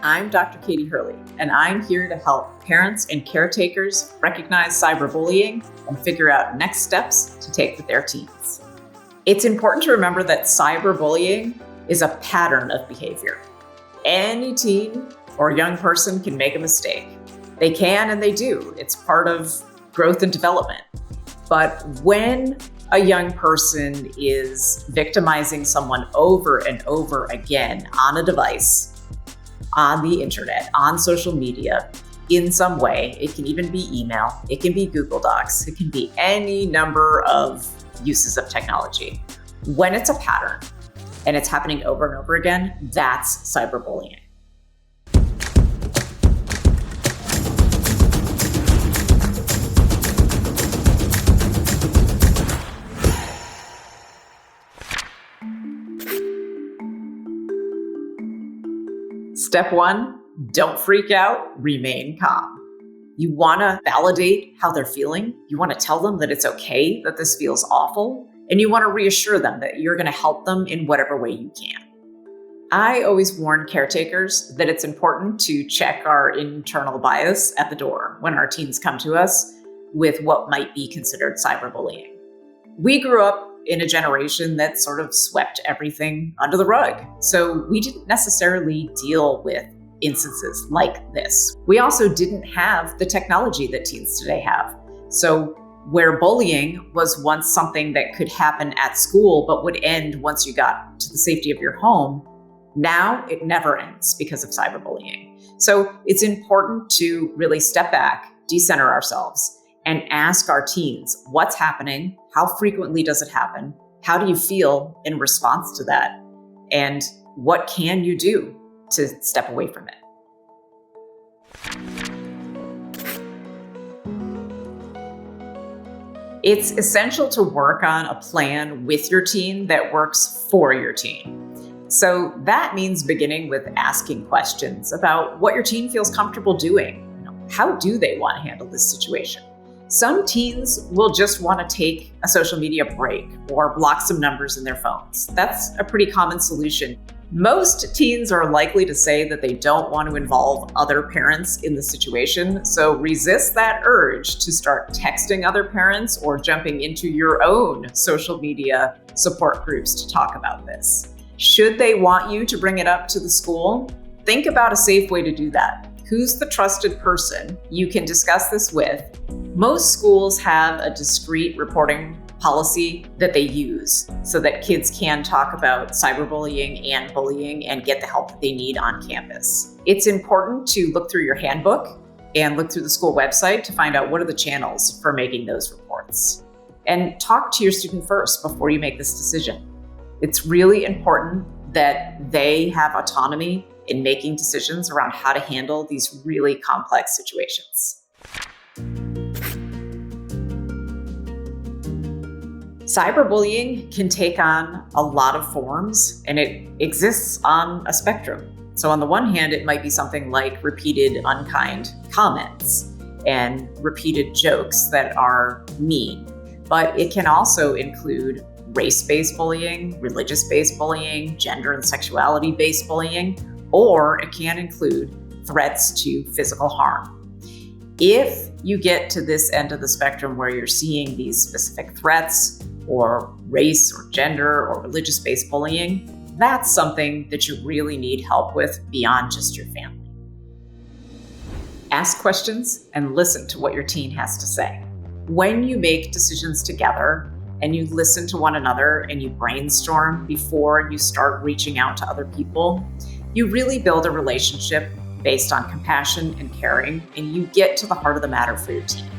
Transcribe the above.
I'm Dr. Katie Hurley, and I'm here to help parents and caretakers recognize cyberbullying and figure out next steps to take with their teens. It's important to remember that cyberbullying is a pattern of behavior. Any teen or young person can make a mistake. They can and they do. It's part of growth and development. But when a young person is victimizing someone over and over again on a device, on the internet, on social media, in some way, it can even be email, it can be Google Docs, it can be any number of uses of technology. When it's a pattern and it's happening over and over again, that's cyberbullying. Step 1, don't freak out, remain calm. You want to validate how they're feeling. You want to tell them that it's okay that this feels awful. And you want to reassure them that you're going to help them in whatever way you can. I always warn caretakers that it's important to check our internal bias at the door when our teens come to us with what might be considered cyberbullying. We grew up in a generation that sort of swept everything under the rug. So we didn't necessarily deal with instances like this. We also didn't have the technology that teens today have. So where bullying was once something that could happen at school but would end once you got to the safety of your home, now it never ends because of cyberbullying. So it's important to really step back, decenter ourselves, and ask our teens, what's happening? How frequently does it happen? How do you feel in response to that? And what can you do to step away from it? It's essential to work on a plan with your teen that works for your teen. So that means beginning with asking questions about what your teen feels comfortable doing. How do they want to handle this situation? Some teens will just want to take a social media break or block some numbers in their phones. That's a pretty common solution. Most teens are likely to say that they don't want to involve other parents in the situation, so resist that urge to start texting other parents or jumping into your own social media support groups to talk about this. Should they want you to bring it up to the school, think about a safe way to do that. Who's the trusted person you can discuss this with? Most schools have a discrete reporting policy that they use so that kids can talk about cyberbullying and bullying and get the help that they need on campus. It's important to look through your handbook and look through the school website to find out what are the channels for making those reports. And talk to your student first before you make this decision. It's really important that they have autonomy in making decisions around how to handle these really complex situations. Cyberbullying can take on a lot of forms, and it exists on a spectrum. So on the one hand, it might be something like repeated unkind comments and repeated jokes that are mean, but it can also include race-based bullying, religious-based bullying, gender and sexuality-based bullying, or it can include threats to physical harm. If you get to this end of the spectrum where you're seeing these specific threats or race or gender or religious-based bullying, that's something that you really need help with beyond just your family. Ask questions and listen to what your teen has to say. When you make decisions together and you listen to one another and you brainstorm before you start reaching out to other people, you really build a relationship based on compassion and caring, and you get to the heart of the matter for your teen.